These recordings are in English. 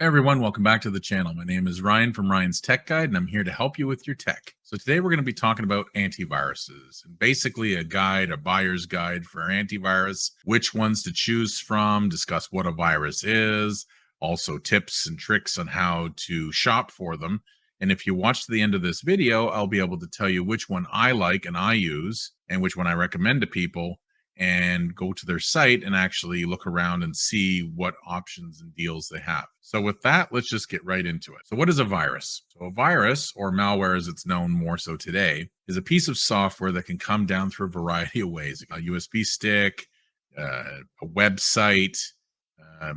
Hey everyone, welcome back to the channel. My name is Ryan from Ryan's Tech Guide, and I'm here to help you with your tech. So today we're going to be talking about antiviruses, and basically a guide, a buyer's guide for antivirus, which ones to choose from, discuss what a virus is, also tips and tricks on how to shop for them. And if you watch to the end of this video, I'll be able to tell you which one I like and I use, and which one I recommend to people, and go to their site and actually look around and see what options and deals they have. So with that, let's just get right into it. So what is a virus? So a virus, or malware as it's known more so today, is a piece of software that can come down through a variety of ways. A USB stick, a website,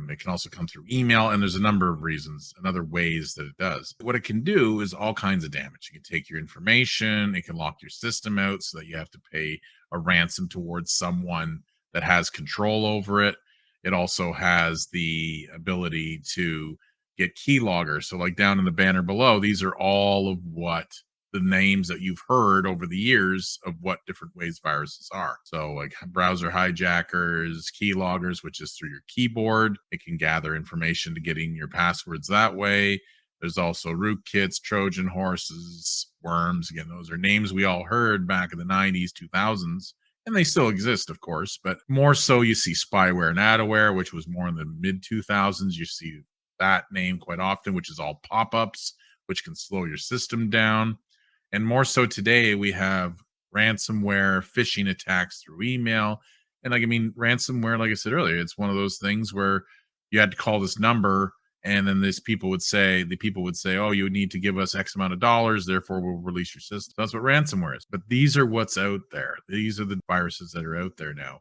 it can also come through email, and there's a number of reasons and other ways that it does. What it can do is all kinds of damage. It can take your information, it can lock your system out so that you have to pay a ransom towards someone that has control over it. It also has the ability to get keyloggers. So, like down in the banner below, these are all of what the names that you've heard over the years of what different ways viruses are. So like browser hijackers, keyloggers, which is through your keyboard. It can gather information to getting your passwords that way. There's also rootkits, Trojan horses, worms. Again, those are names we all heard back in the 90s, 2000s. And they still exist, of course, but more so you see spyware and adware, which was more in the mid 2000s. You see that name quite often, which is all pop-ups, which can slow your system down. And more so today, we have ransomware, phishing attacks through email. And ransomware, like I said earlier, it's one of those things where you had to call this number, and then the people would say, oh, you need to give us X amount of dollars, therefore we'll release your system. That's what ransomware is. But these are what's out there. These are the viruses that are out there now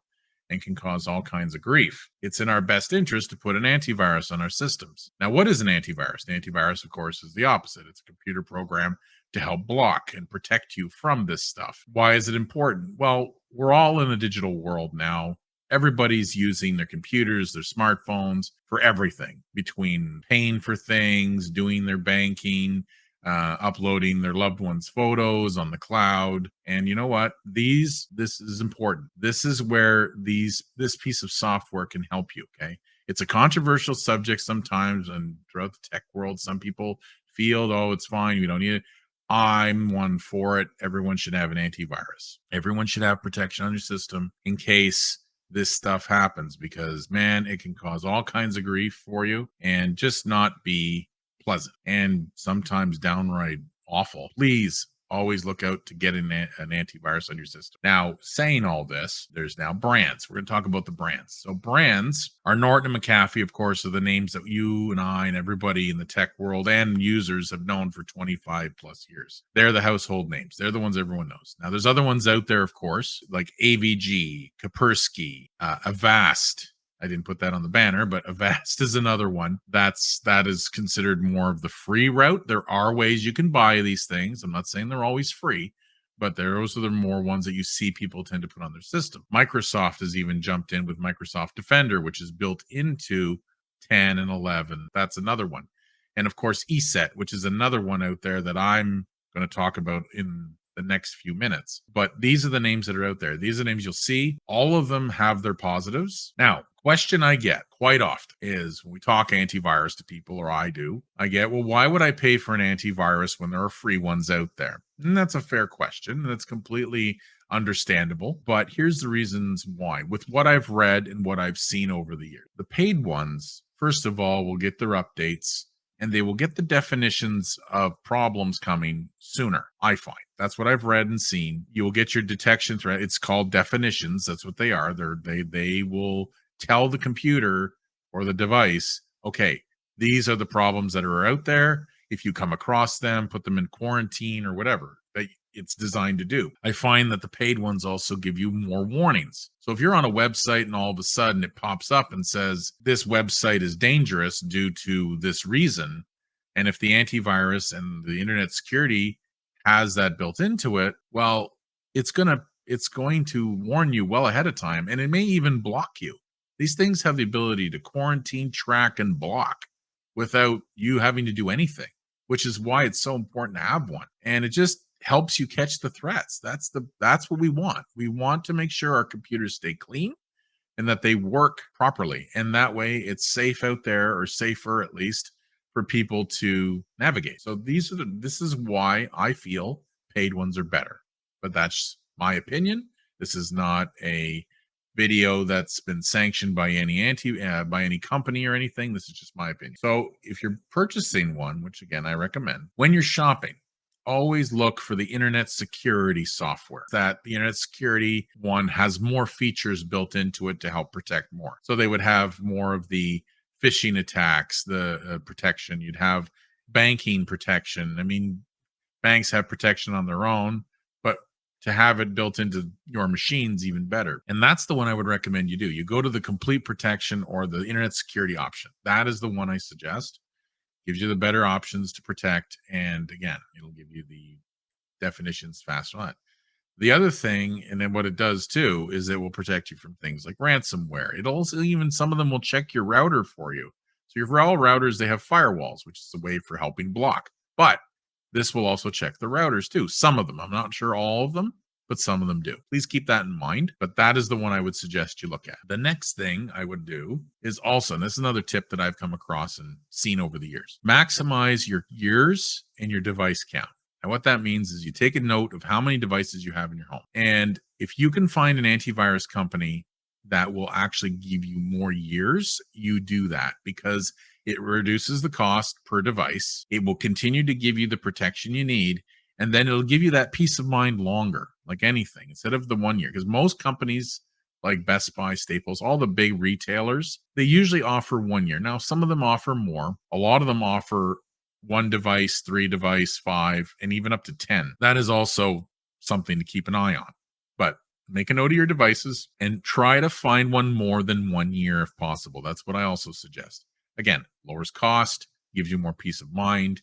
and can cause all kinds of grief. It's in our best interest to put an antivirus on our systems. Now, what is an antivirus? An antivirus, of course, is the opposite. It's a computer program to help block and protect you from this stuff. Why is it important? Well, we're all in a digital world now. Everybody's using their computers, their smartphones for everything, between paying for things, doing their banking, uploading their loved ones' photos on the cloud. And you know what? This is important. This is where this piece of software can help you. Okay. It's a controversial subject sometimes, and throughout the tech world, some people feel, oh, it's fine. We don't need it. I'm one for it. Everyone should have an antivirus. Everyone should have protection on your system in case this stuff happens, because man, it can cause all kinds of grief for you and just not be pleasant, and sometimes downright awful. Please always look out to get an antivirus on your system. Now, saying all this, there's now brands. We're going to talk about the brands. So brands are Norton and McAfee, of course, are the names that you and I and everybody in the tech world and users have known for 25 plus years. They're the household names. They're the ones everyone knows. Now, there's other ones out there, of course, like AVG, Kaspersky, Avast. I didn't put that on the banner, but Avast is another one. That is considered more of the free route. There are ways you can buy these things. I'm not saying they're always free, but those are the more ones that you see people tend to put on their system. Microsoft has even jumped in with Microsoft Defender, which is built into 10 and 11. That's another one. And of course, Eset, which is another one out there that I'm going to talk about in the next few minutes. But these are the names that are out there. These are the names you'll see. All of them have their positives. Now, question I get quite often is when we talk antivirus to people, or I do, I get, well, why would I pay for an antivirus when there are free ones out there? And that's a fair question. That's completely understandable. But here's the reasons why. With what I've read and what I've seen over the years, the paid ones, first of all, will get their updates, and they will get the definitions of problems coming sooner, I find. That's what I've read and seen. You will get your detection threat. It's called definitions. That's what they are. They will tell the computer or the device, okay, these are the problems that are out there. If you come across them, put them in quarantine or whatever that it's designed to do. I find that the paid ones also give you more warnings. So if you're on a website and all of a sudden it pops up and says, this website is dangerous due to this reason, and if the antivirus and the internet security has that built into it, well, it's going to warn you well ahead of time, and it may even block you. These things have the ability to quarantine, track, and block without you having to do anything, which is why it's so important to have one. And it just helps you catch the threats. That's what we want. We want to make sure our computers stay clean and that they work properly. And that way it's safe out there, or safer at least, for people to navigate. So this is why I feel paid ones are better. But that's my opinion. This is not a video that's been sanctioned by by any company or anything. This is just my opinion. So if you're purchasing one, which again I recommend, when you're shopping, always look for the internet security software. That the internet security one has more features built into it to help protect more. So they would have more of the phishing attacks, the protection. You'd have banking protection. I mean, banks have protection on their own, but to have it built into your machines even better. And that's the one I would recommend you do. You go to the complete protection or the internet security option. That is the one I suggest. Gives you the better options to protect, and again, it'll give you the definitions fast on it. The other thing, and then what it does too, is it will protect you from things like ransomware. It also, even some of them will check your router for you. So for all routers, they have firewalls, which is a way for helping block. But this will also check the routers too. Some of them, I'm not sure all of them, but some of them do. Please keep that in mind. But that is the one I would suggest you look at. The next thing I would do is also, and this is another tip that I've come across and seen over the years, maximize your years and your device count. And what that means is you take a note of how many devices you have in your home. And if you can find an antivirus company that will actually give you more years, you do that, because it reduces the cost per device. It will continue to give you the protection you need, and then it'll give you that peace of mind longer, like anything, instead of the 1 year. Because most companies like Best Buy, Staples, all the big retailers, they usually offer 1 year. Now, some of them offer more. A lot of them offer 1 device, 3 device, 5, and even up to 10. That is also something to keep an eye on. But make a note of your devices and try to find one more than 1 year if possible. That's what I also suggest. Again, lowers cost, gives you more peace of mind,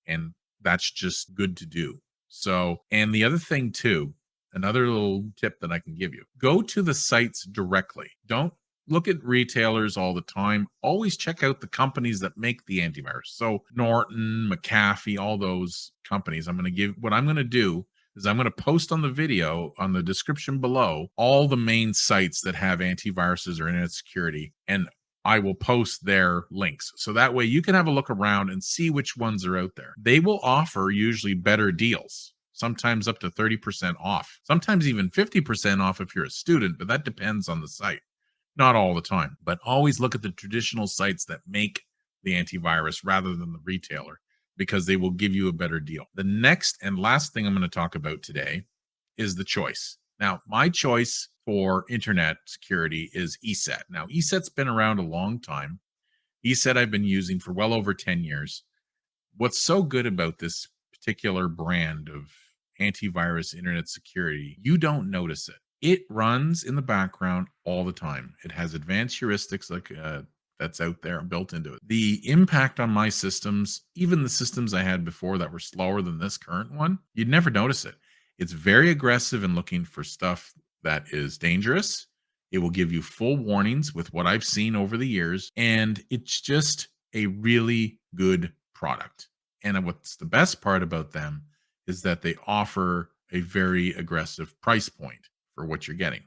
and that's just good to do. So, and the other thing too, another little tip that I can give you, go to the sites directly. Don't look at retailers all the time. Always check out the companies that make the antivirus. So Norton, McAfee, all those companies. What I'm going to do is I'm going to post on the video, on the description below, all the main sites that have antiviruses or internet security, and I will post their links. So that way you can have a look around and see which ones are out there. They will offer usually better deals, sometimes up to 30% off, sometimes even 50% off if you're a student, but that depends on the site. Not all the time, but always look at the traditional sites that make the antivirus rather than the retailer, because they will give you a better deal. The next and last thing I'm going to talk about today is the choice. Now, my choice for internet security is Eset. Now, Eset's been around a long time. Eset I've been using for well over 10 years. What's so good about this particular brand of antivirus internet security, you don't notice it. It runs in the background all the time. It has advanced heuristics like that's out there built into it. The impact on my systems, even the systems I had before that were slower than this current one, you'd never notice it. It's very aggressive in looking for stuff that is dangerous. It will give you full warnings with what I've seen over the years, and it's just a really good product. And what's the best part about them is that they offer a very aggressive price point for what you're getting.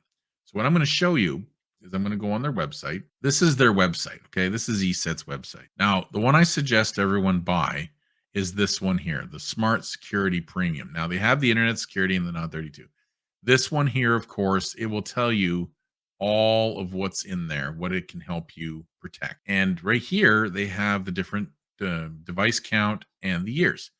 So what I'm going to show you is I'm going to go on their website. This is their website. Okay. This is Eset's website. Now, the one I suggest everyone buy is this one here, the Smart Security Premium. Now, they have the internet security and the Not 32. This one here, of course, it will tell you all of what's in there, what it can help you protect. And right here, they have the different device count and the years.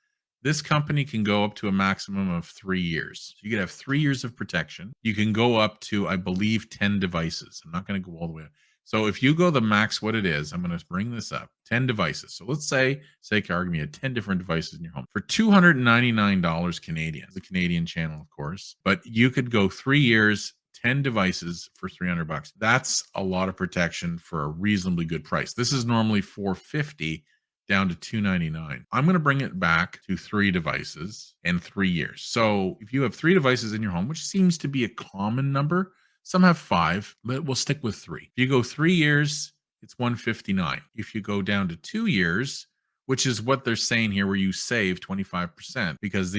This company can go up to a maximum of 3 years. So you could have 3 years of protection. You can go up to, I believe, 10 devices. I'm not going to go all the way up. So if you go the max, what it is, I'm going to bring this up, 10 devices. So let's say, sake of argument, you had 10 different devices in your home for $299 Canadian. It's a Canadian channel, of course, but you could go 3 years, 10 devices for $300. That's a lot of protection for a reasonably good price. This is normally $450 down to $299. I'm going to bring it back to 3 devices and 3 years. So if you have 3 devices in your home, which seems to be a common number, some have 5, but we'll stick with 3. If you go 3 years, it's $159. If you go down to 2 years, which is what they're saying here, where you save 25%, because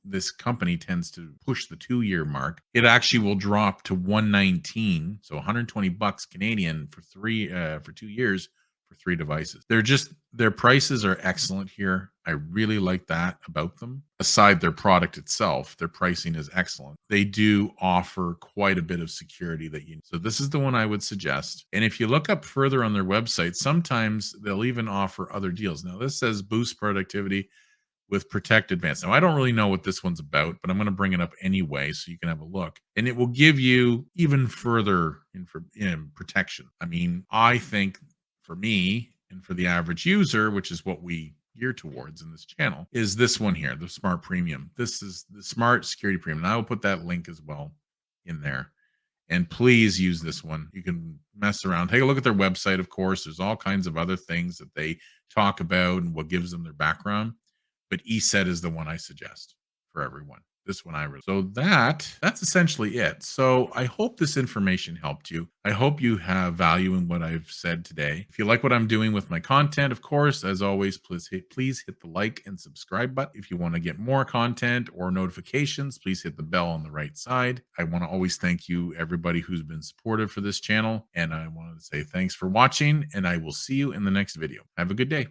this company tends to push the 2-year mark, it actually will drop to $119. So $120 Canadian for 2 years for 3 devices. Their prices are excellent here. I really like that about them. Aside their product itself, their pricing is excellent. They do offer quite a bit of security that you need. So this is the one I would suggest. And if you look up further on their website, sometimes they'll even offer other deals. Now this says boost productivity with Protect Advanced. Now, I don't really know what this one's about, but I'm going to bring it up anyway so you can have a look. And it will give you even further protection. I mean, I think for me and for the average user, which is what we gear towards in this channel, is this one here, the Smart Premium. This is the Smart Security Premium. And I will put that link as well in there. And please use this one. You can mess around. Take a look at their website, of course. There's all kinds of other things that they talk about and what gives them their background. But Eset is the one I suggest for everyone. This one I really. So that's essentially it. So I hope this information helped you. I hope you have value in what I've said today. If you like what I'm doing with my content, of course, as always, please hit the like and subscribe button. If you want to get more content or notifications, please hit the bell on the right side. I want to always thank you, everybody who's been supportive for this channel. And I wanted to say thanks for watching, and I will see you in the next video. Have a good day.